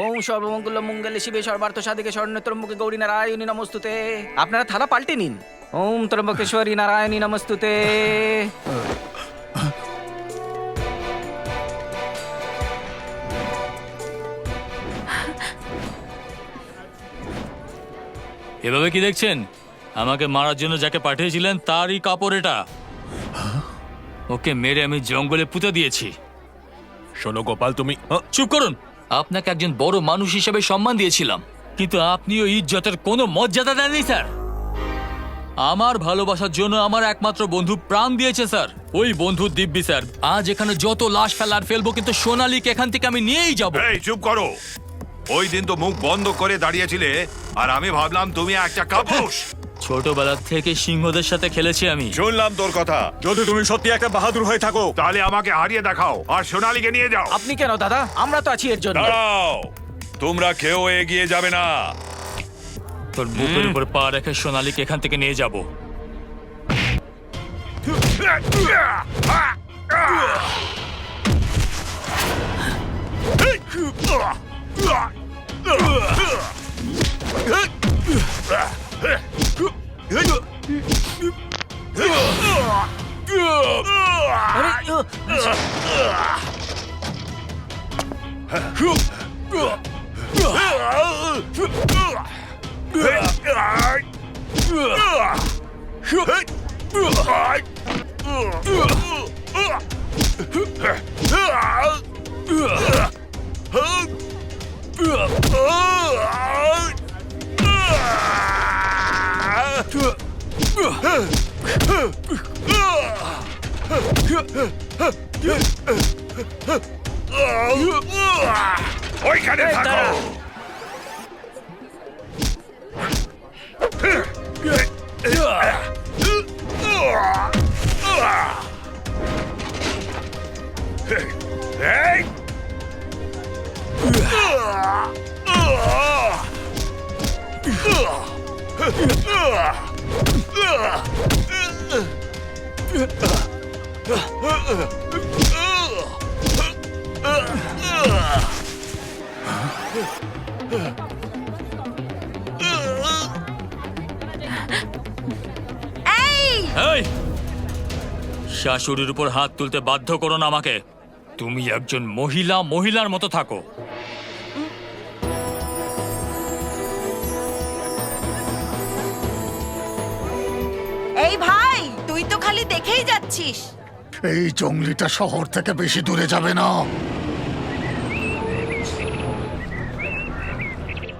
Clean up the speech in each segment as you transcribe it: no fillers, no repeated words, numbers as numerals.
ওম সর্বমঙ্গল মঙ্গলে শিবে সর্বার্থ সাধিকে স্বর্ণত্রম্বকে গৌরী নারায়ণী নমস্তুতে। আপনারা থালা পাল্টে নিন। ওম ত্রম্বকেশ্বরী নারায়ণী নমস্তুতে। এভাবে কি দেখছেন? আমাকে মারার জন্য যাকে পাঠিয়েছিলেন তারই কাপড় এটা। ওকে মেরে আমি জঙ্গলে পুঁতে দিয়েছি। শোনো গোপাল, তুমি চুপ করুন। আপনাকে একজন বড় মানুষ হিসেবে সম্মান দিয়েছিলাম, কিন্তু আপনিও ইজ্জতের কোনো মর্যাদা দেননি স্যার। আমার ভালোবাসার জন্য আমার একমাত্র বন্ধু প্রাণ দিয়েছে স্যার। ওই বন্ধু দিব্যি স্যার। আজ এখানে যত লাশ ফেলবো, কিন্তু সোনালীকে এখান থেকে আমি নিয়েই যাব। এই চুপ করো। ওই দিন তো মুখ বন্ধ করে দাঁড়িয়েছিলে, আর আমি ভাবলাম তুমি একটা কাপুরুষ। ছোটবেলা থেকে সিংহদের সাথে খেলেছি আমি। শুনলাম তোর কথা। যদি তুমি সত্যি একটা বাহাদুর হয়ে থাকো, তাহলে আমাকে হারিয়ে দেখাও আর সোনালীকে নিয়ে যাও। আপনি কেন দাদা? আমরা তো আছি এর জন্য। দাঁড়াও, তোমরা কেউ এগিয়ে যাবে না। তোর বুকের উপর পা রেখে সোনালীকে এখান থেকে নিয়ে যাব। ওইখানে থাকো। এই! এই, শাশুড়ির উপর হাত তুলতে বাধ্য করো না আমাকে। তুমি একজন মহিলা, মহিলার মতো থাকো। এই ভাই, তুই তো খালি দেখেই যাচ্ছিস। এই জঙ্গলিটা শহর থেকে বেশি দূরে যাবে না।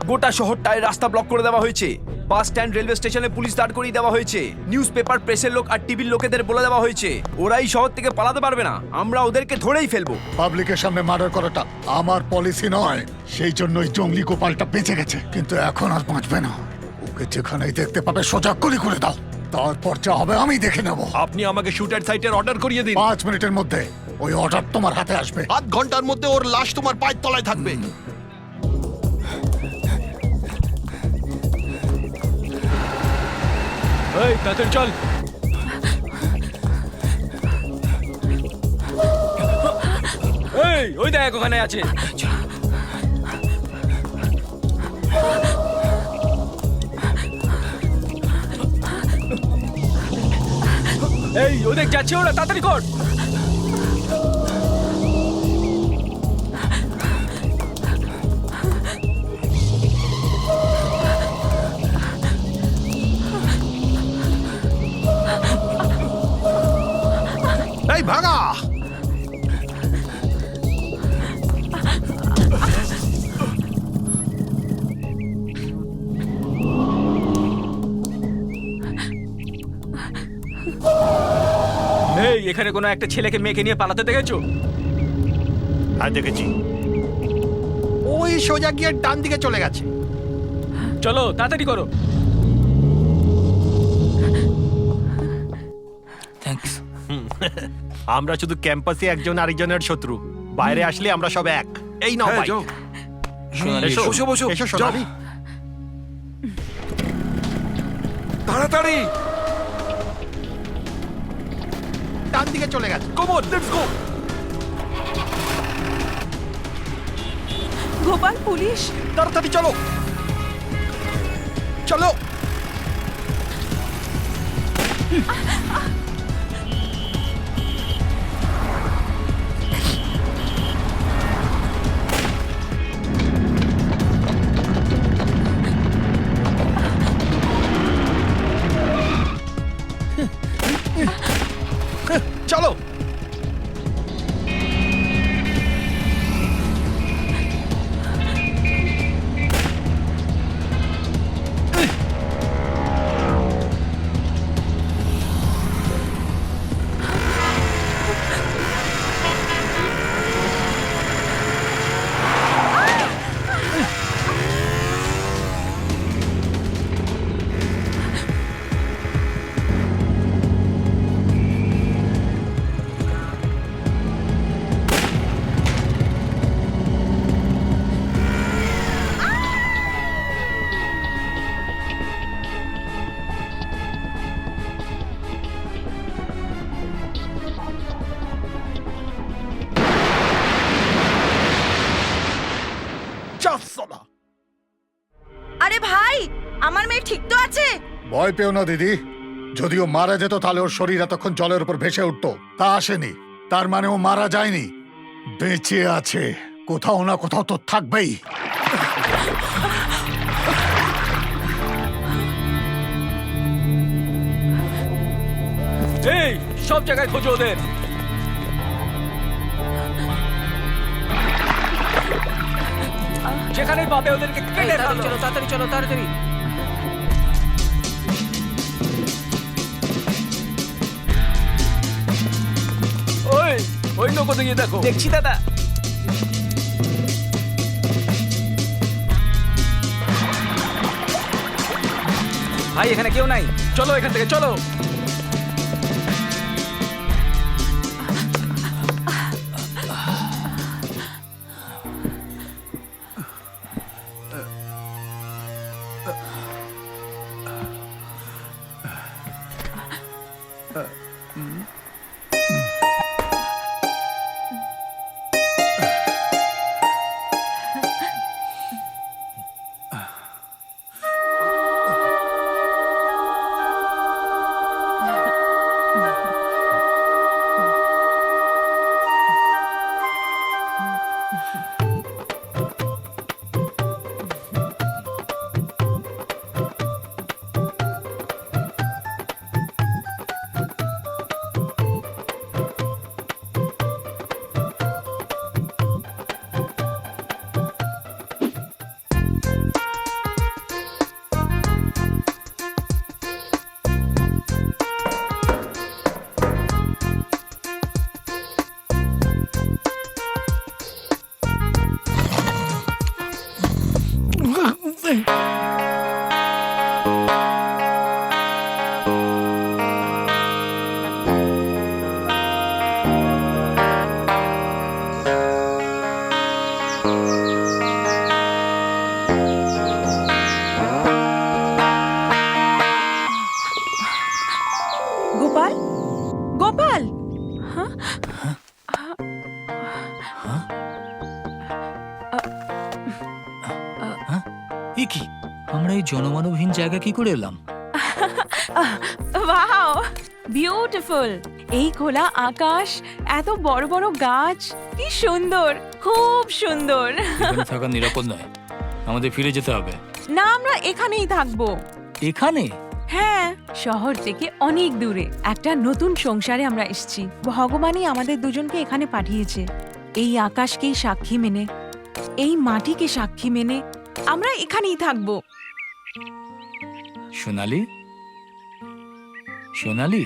গোটা শহরটায় রাস্তা ব্লক করে দেওয়া হয়েছে। বাস স্ট্যান্ড, রেলওয়ে স্টেশনে পুলিশ দাঁড় করিয়ে দেওয়া হয়েছে। নিউজ পেপার, প্রেসের লোক আর টিভির লোকেদের বলে দেওয়া হয়েছে ওরা এই শহর থেকে পালাতে পারবে না, আমরা ওদেরকে ধরেই ফেলবো। পাবলিকের সামনে মার্ডার করাটা আমার পলিসি নয়, সেই জন্যই জঙ্গলি গোপালটা বেঁচে গেছে, কিন্তু এখন আর বাঁচবে না। ওকে যেখানেই দেখতে পাবে সোজা গুলি করে দাও, তারপর যা হবে আমি দেখে নেব। আপনি আমাকে শুটার সাইটের অর্ডার করিয়ে দিন। 5 মিনিটের মধ্যে ওই অর্ডার তোমার হাতে আসবে। আধ ঘন্টার মধ্যে ওর লাশ তোমার পায়ের তলায় থাকবে। এই তাড়াতাড়ি চল। এই ওই দেখ ওখানে আছে। এই ওদের যাচ্ছে ওরা, তাড়াতাড়ি কর। এই ভাগা! এই এখানে কোনো একটা ছেলেকে মেয়েকে নিয়ে পালাতে দেখেছো? হ্যাঁ দেখেছি। ওই সোজা গিয়ে ডান দিকে চলে গেছে। চলো তাড়াতাড়ি করো। থ্যাঙ্কস। আমরা শুধু ক্যাম্পাসে একজন আরেকজনের শত্রু, বাইরে আসলে আমরা সব এক। এই নাও হ্যাঁ, ভাই। যাও। সোনালী, এসো, বসো বসো। এসো যাও। সোনালী। তাড়াতাড়ি। ডান দিকে চলে গেছে। Come on, let's go. Gopal, police! তাড়াতাড়ি চলো চলো। চলো। আরে ভাই, আমার মেয়ে ঠিক তো আছে? ভয় পেও না দিদি, যদিও মারা যেত তাহলে ওর শরীর এতক্ষণ জলের উপর ভেসে উঠতো। তা আসেনি, তার মানে ও মারা যায়নি, বেঁচে আছে। কোথাও না কোথাও তো থাকবেই। এই সব জায়গায় খোঁজো ওদের। যেখানেই পাবে ওদেরকে এই, কেটে তাড়াতাড়ি ফেলো। চলো, তাড়াতাড়ি চলো, তাড়াতাড়ি। ওই ওই নৌকোতে গিয়ে দেখো। দেখছি দাদা। ভাই, এখানে কেউ নাই। চলো এখান থেকে চলো। গোপাল, গোপাল! এ কি, আমরা এই জনমানবহীন জায়গা কি করে এলাম? Wow, beautiful! এই খোলা আকাশ, এত বড় বড় গাছ, কি সুন্দর, খুব সুন্দর। এখানে থাকা নিরাপদ নয়, আমাদের ফিরে যেতে হবে। না, আমরা এখানেই থাকবো। এখানে? হ্যাঁ, শহর থেকে অনেক দূরে একটা নতুন সংসারে আমরা এসেছি। ভগবানই আমাদের দুজনকে এখানে পাঠিয়েছে। এই আকাশকে সাক্ষী মেনে, এই মাটিকে সাক্ষী মেনে আমরা এখানেই থাকবো। সোনালি, সোনালি,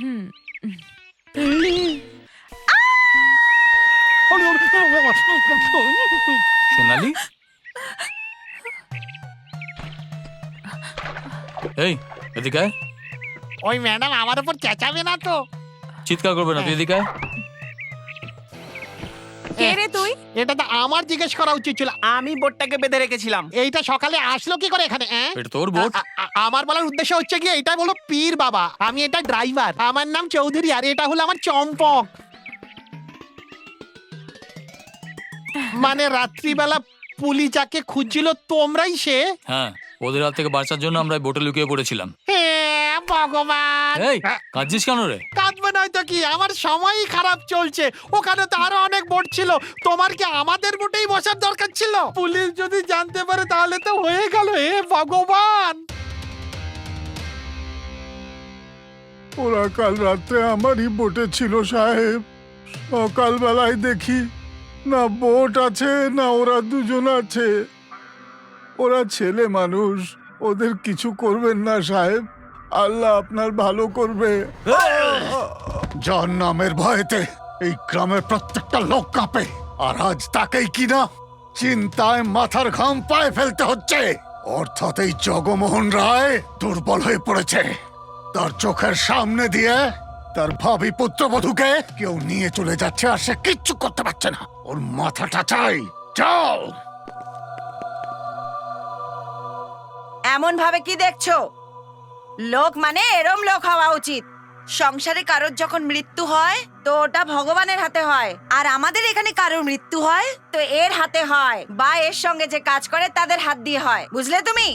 হুম। সোনালি, এই এদিকে আয়। ওই ম্যাডাম আমার উপর চেঁচাবে না তো? চিৎকার করবে না, তুই এদিকে আয়। কে রে তুই? এটা তো আমার জিজ্ঞেস করা উচিত ছিল। আমি বোটটাকে বেঁধে রেখেছিলাম। এইটা সকালে আসলো কি করে এখানে? এটা তোর বোট? আমার বলার উদ্দেশ্য হচ্ছে কি, এটা হলো পীর বাবা, আমি এটা ড্রাইভার, আমার নাম চৌধুরী, আর এটা হলো আমার চম্পক। মানে রাত্রিবেলা পুলিশ যাকে খুঁজছিল তোমরাই সে? হ্যাঁ, ওদের হাত থেকে বাঁচার জন্য আমরা এই বোটে লুকিয়ে পড়েছিলাম। হে ভগবান! এই কাঁদছিস কেন রে? কাঁদবে নয় তো কি, আমার সময়ই খারাপ চলছে। ওখানে তো আরো অনেক বোট ছিল, তোমার কি আমাদের বোটেই বসার দরকার ছিল? পুলিশ যদি জানতে পারে তাহলে তো হয়ে গেল। হে ভগবান! ওরা কাল রাত্রে আমারই বোটে ছিল সাহেব। সকালবেলায় দেখি না বোট আছে না ওরা দুজন আছে। ওরা ছেলে মানুষ, ওদের কিছু করবেন না সাহেব। আল্লাহ আপনার ভালো করবে। যার নামের ভয়েতে এই গ্রামের প্রত্যেকটা লোক কাঁপে, আর আজ তাকেই কিনা চিন্তায় মাথার ঘাম পায়ে ফেলতে হচ্ছে। অর্থাৎ এই জগমোহন রায় দুর্বল হয়ে পড়েছে। তার চোখের সামনে দিয়ে তার ভাবি পুত্রবধূকে কেউ নিয়ে চলে যাচ্ছে, আর সে কিচ্ছু করতে পারছে না। ওর মাথাটা চাই। যাও। এমন ভাবে কি দেখছো? লোক মানে এরম লোক হওয়া উচিত। সংসারে কারোর যখন মৃত্যু হয় তো ওটা ভগবানের হাতে হয়, আর আমাদের এখানে কারোর মৃত্যু হয় তো এর হাতে হয়, বা এর সঙ্গে যে কাজ করে তাদের হাত দিয়ে হয়। বুঝলে তুমি?